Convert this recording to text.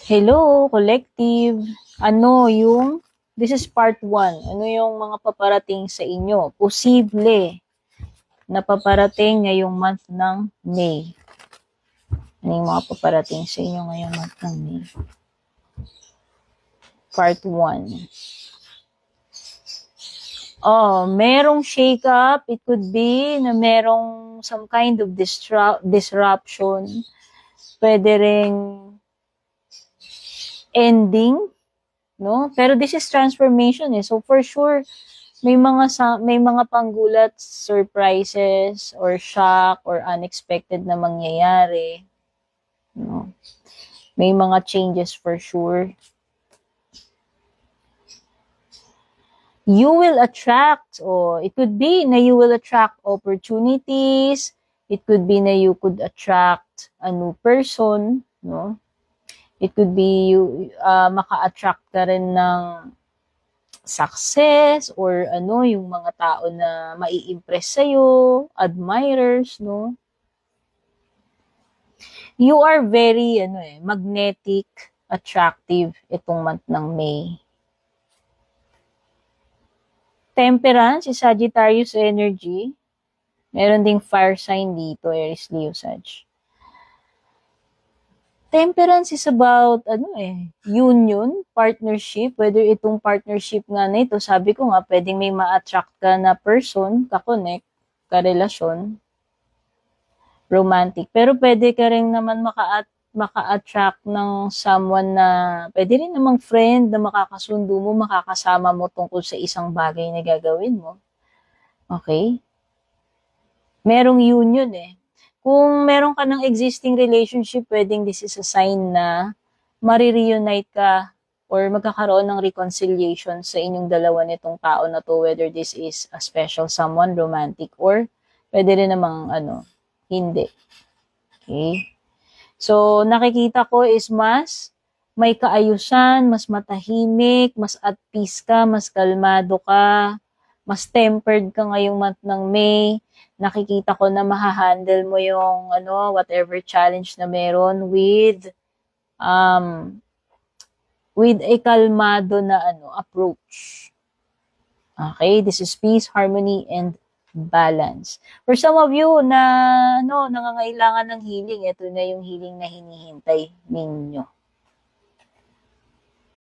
Hello, collective. This is part 1. Ano yung mga paparating sa inyo? Posible na paparating ngayong month ng May. Ano yung mga paparating sa inyo ngayong month ng May? Part 1. Merong shake-up. It could be na merong some kind of disruption. Pwede ring ending, no? Pero this is transformation So for sure, may mga panggulat, surprises or shock or unexpected na mangyayari, no? May mga changes for sure. You will attract, it could be na you will attract opportunities. It could be na you could attract a new person, no? It could be you maka-attract ka rin ng success or yung mga tao na mai-impress sa'yo, admirers, no? You are very, magnetic, attractive itong month ng May. Temperance is Sagittarius energy. Meron ding fire sign dito, Aries, Leo, Sag. Temperance is about, union, partnership. Whether itong partnership nga na ito, sabi ko nga, pwedeng may ma-attract ka na person, ka-connect, ka-relasyon, romantic. Pero pwede ka rin naman maka-attract ng someone na, pwede rin namang friend na makakasundo mo, makakasama mo tungkol sa isang bagay na gagawin mo. Okay? Merong union Kung meron ka ng existing relationship, pwedeng this is a sign na marireunite ka or magkakaroon ng reconciliation sa inyong dalawa nitong tao na to, whether this is a special someone, romantic, or pwede rin namang hindi. Okay? So, nakikita ko is mas may kaayusan, mas matahimik, mas at peace ka, mas kalmado ka, mas tempered ka ngayong month ng May. Nakikita ko na mahahandle mo yung whatever challenge na meron with a kalmado na approach. Okay, this is peace, harmony, and balance. For some of you na nangangailangan ng healing, ito na yung healing na hinihintay ninyo.